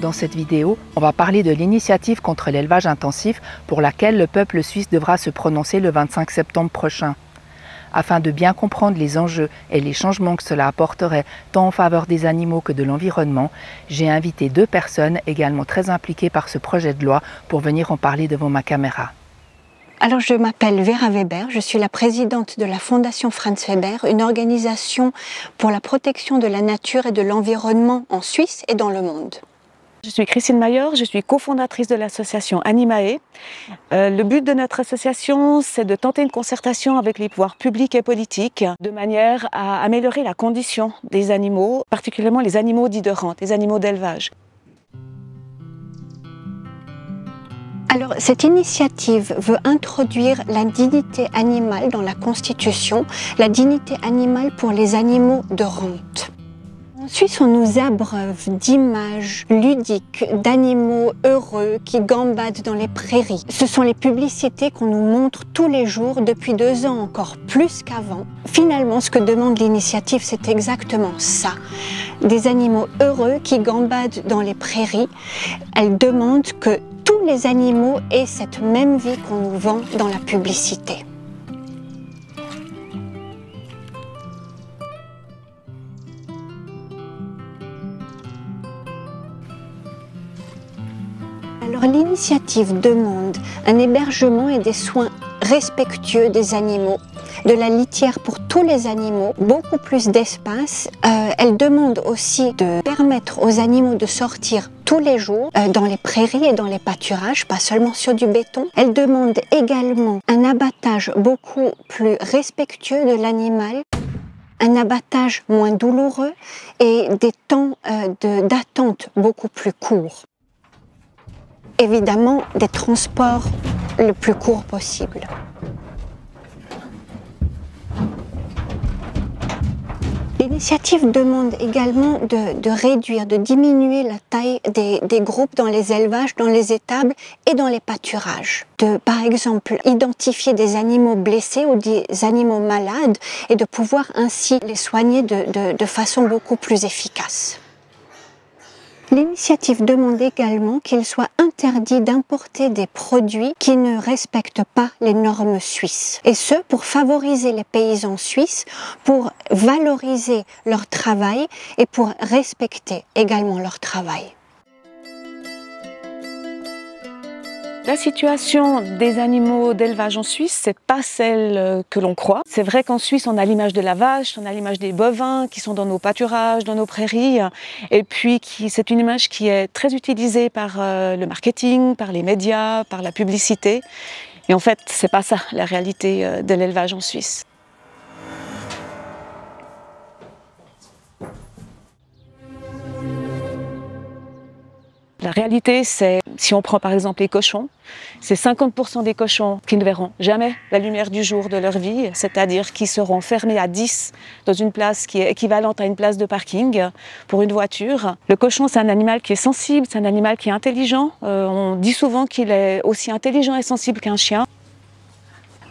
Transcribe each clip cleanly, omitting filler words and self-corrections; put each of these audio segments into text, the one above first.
Dans cette vidéo, on va parler de l'initiative contre l'élevage intensif pour laquelle le peuple suisse devra se prononcer le 25 septembre prochain. Afin de bien comprendre les enjeux et les changements que cela apporterait tant en faveur des animaux que de l'environnement, j'ai invité deux personnes également très impliquées par ce projet de loi pour venir en parler devant ma caméra. Alors je m'appelle Vera Weber, je suis la présidente de la Fondation Franz Weber, une organisation pour la protection de la nature et de l'environnement en Suisse et dans le monde. Je suis Christine Mayor, je suis cofondatrice de l'association Animae. Le but de notre association, c'est de tenter une concertation avec les pouvoirs publics et politiques de manière à améliorer la condition des animaux, particulièrement les animaux dits de rente, les animaux d'élevage. Alors, cette initiative veut introduire la dignité animale dans la Constitution, la dignité animale pour les animaux de rente. En Suisse, on nous abreuve d'images ludiques d'animaux heureux qui gambadent dans les prairies. Ce sont les publicités qu'on nous montre tous les jours depuis 2 ans, encore plus qu'avant. Finalement, ce que demande l'initiative, c'est exactement ça. Des animaux heureux qui gambadent dans les prairies. Elle demande que tous les animaux aient cette même vie qu'on nous vend dans la publicité. Alors l'initiative demande un hébergement et des soins respectueux des animaux, de la litière pour tous les animaux, beaucoup plus d'espace. Elle demande aussi de permettre aux animaux de sortir tous les jours dans les prairies et dans les pâturages, pas seulement sur du béton. Elle demande également un abattage beaucoup plus respectueux de l'animal, un abattage moins douloureux et des temps d'attente beaucoup plus courts. Évidemment, des transports le plus courts possible. L'initiative demande également de réduire, de diminuer la taille des groupes dans les élevages, dans les étables et dans les pâturages. De, par exemple, identifier des animaux blessés ou des animaux malades et de pouvoir ainsi les soigner de façon beaucoup plus efficace. L'initiative demande également qu'il soit interdit d'importer des produits qui ne respectent pas les normes suisses. Et ce, pour favoriser les paysans suisses, pour valoriser leur travail et pour respecter également leur travail. La situation des animaux d'élevage en Suisse, c'est pas celle que l'on croit. C'est vrai qu'en Suisse, on a l'image de la vache, on a l'image des bovins qui sont dans nos pâturages, dans nos prairies, et puis c'est une image qui est très utilisée par le marketing, par les médias, par la publicité. Et en fait, c'est pas ça la réalité de l'élevage en Suisse. La réalité, c'est, si on prend par exemple les cochons, c'est 50% des cochons qui ne verront jamais la lumière du jour de leur vie, c'est-à-dire qui seront fermés à 10 dans une place qui est équivalente à une place de parking pour une voiture. Le cochon, c'est un animal qui est sensible, c'est un animal qui est intelligent. On dit souvent qu'il est aussi intelligent et sensible qu'un chien.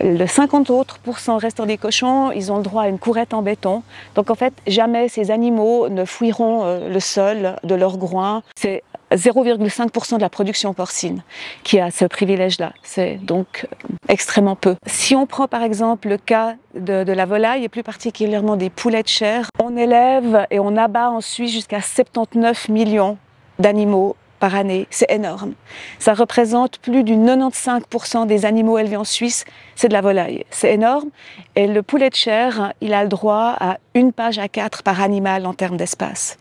Le 50 autres % restant des cochons, ils ont le droit à une courette en béton. Donc en fait, jamais ces animaux ne fouilleront le sol de leur groin. C'est 0,5% de la production porcine qui a ce privilège-là. C'est donc extrêmement peu. Si on prend par exemple le cas de la volaille et plus particulièrement des poulets de chair, on élève et on abat en Suisse jusqu'à 79 millions d'animaux par année. C'est énorme. Ça représente plus du 95% des animaux élevés en Suisse, c'est de la volaille. C'est énorme. Et le poulet de chair, il a le droit à 1 page A4 par animal en termes d'espace.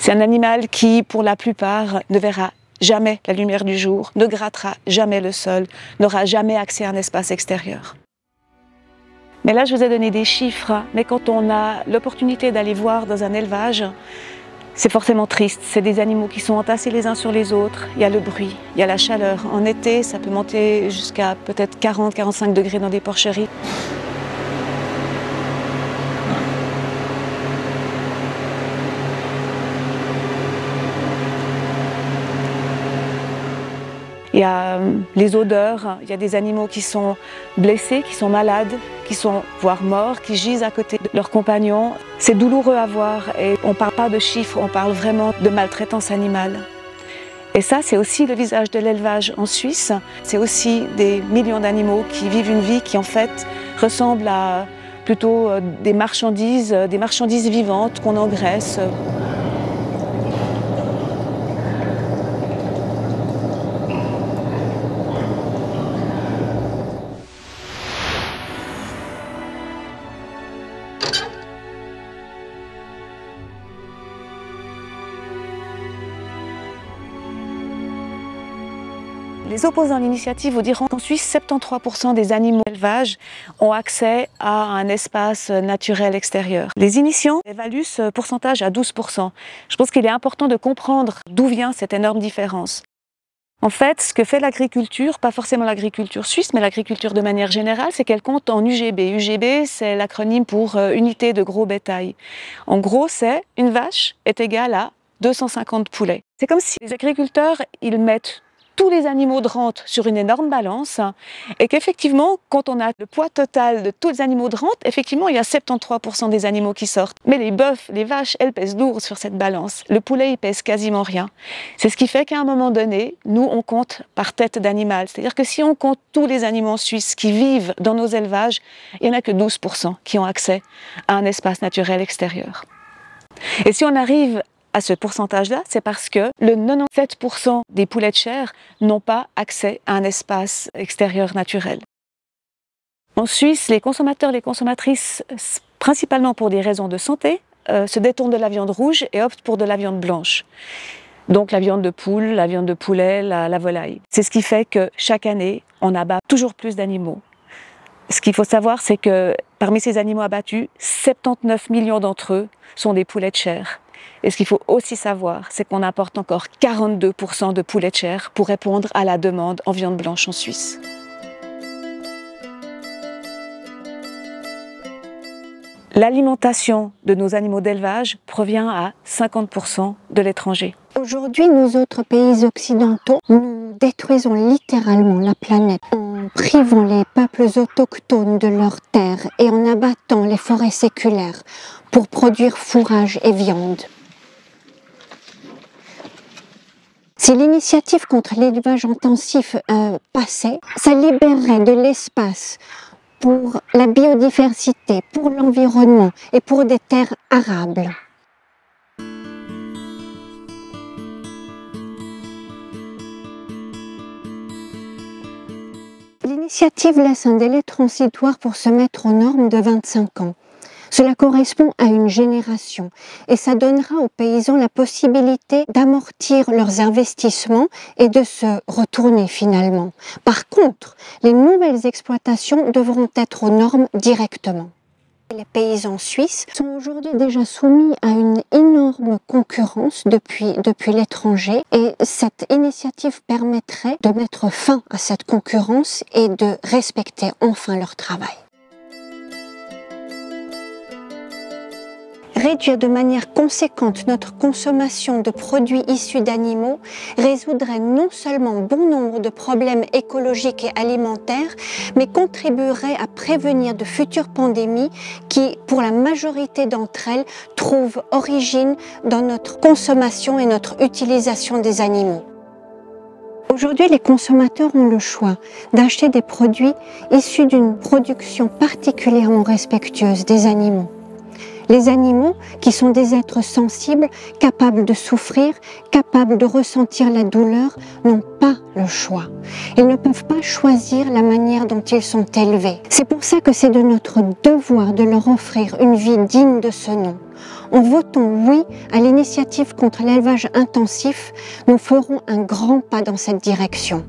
C'est un animal qui, pour la plupart, ne verra jamais la lumière du jour, ne grattera jamais le sol, n'aura jamais accès à un espace extérieur. Mais là, je vous ai donné des chiffres, mais quand on a l'opportunité d'aller voir dans un élevage, c'est forcément triste. C'est des animaux qui sont entassés les uns sur les autres. Il y a le bruit, il y a la chaleur. En été, ça peut monter jusqu'à peut-être 40-45 degrés dans des porcheries. Il y a les odeurs, il y a des animaux qui sont blessés, qui sont malades, qui sont voire morts, qui gisent à côté de leurs compagnons. C'est douloureux à voir et on ne parle pas de chiffres, on parle vraiment de maltraitance animale. Et ça, c'est aussi le visage de l'élevage en Suisse. C'est aussi des millions d'animaux qui vivent une vie qui, en fait, ressemble à plutôt des marchandises vivantes qu'on engraisse. Les opposants à l'initiative vous diront qu'en Suisse, 73% des animaux d'élevage ont accès à un espace naturel extérieur. Les initiants évaluent ce pourcentage à 12%. Je pense qu'il est important de comprendre d'où vient cette énorme différence. En fait, ce que fait l'agriculture, pas forcément l'agriculture suisse, mais l'agriculture de manière générale, c'est qu'elle compte en UGB. UGB, c'est l'acronyme pour unité de gros bétail. En gros, c'est une vache est égale à 250 poulets. C'est comme si les agriculteurs, ils mettent tous les animaux de rente sur une énorme balance et qu'effectivement, quand on a le poids total de tous les animaux de rente, effectivement, il y a 73% des animaux qui sortent. Mais les bœufs, les vaches, elles pèsent lourd sur cette balance. Le poulet, il pèse quasiment rien. C'est ce qui fait qu'à un moment donné, nous, on compte par tête d'animal. C'est-à-dire que si on compte tous les animaux suisses qui vivent dans nos élevages, il n'y en a que 12% qui ont accès à un espace naturel extérieur. Et si on arrive à ce pourcentage-là, c'est parce que le 97% des poulets de chair n'ont pas accès à un espace extérieur naturel. En Suisse, les consommateurs, les consommatrices, principalement pour des raisons de santé, se détournent de la viande rouge et optent pour de la viande blanche. Donc la viande de poule, la viande de poulet, la volaille. C'est ce qui fait que chaque année, on abat toujours plus d'animaux. Ce qu'il faut savoir, c'est que parmi ces animaux abattus, 79 millions d'entre eux sont des poulets de chair. Et ce qu'il faut aussi savoir, c'est qu'on importe encore 42% de poulets de chair pour répondre à la demande en viande blanche en Suisse. L'alimentation de nos animaux d'élevage provient à 50% de l'étranger. Aujourd'hui, nous autres pays occidentaux, nous détruisons littéralement la planète en privant les peuples autochtones de leurs terres et en abattant les forêts séculaires pour produire fourrage et viande. Si l'initiative contre l'élevage intensif passait, ça libérerait de l'espace pour la biodiversité, pour l'environnement et pour des terres arables. L'initiative laisse un délai transitoire pour se mettre aux normes de 25 ans. Cela correspond à une génération et ça donnera aux paysans la possibilité d'amortir leurs investissements et de se retourner finalement. Par contre, les nouvelles exploitations devront être aux normes directement. Les paysans suisses sont aujourd'hui déjà soumis à une énorme concurrence depuis l'étranger et cette initiative permettrait de mettre fin à cette concurrence et de respecter enfin leur travail. Réduire de manière conséquente notre consommation de produits issus d'animaux résoudrait non seulement bon nombre de problèmes écologiques et alimentaires, mais contribuerait à prévenir de futures pandémies qui, pour la majorité d'entre elles, trouvent origine dans notre consommation et notre utilisation des animaux. Aujourd'hui, les consommateurs ont le choix d'acheter des produits issus d'une production particulièrement respectueuse des animaux. Les animaux, qui sont des êtres sensibles, capables de souffrir, capables de ressentir la douleur, n'ont pas le choix. Ils ne peuvent pas choisir la manière dont ils sont élevés. C'est pour ça que c'est de notre devoir de leur offrir une vie digne de ce nom. En votant oui à l'initiative contre l'élevage intensif, nous ferons un grand pas dans cette direction.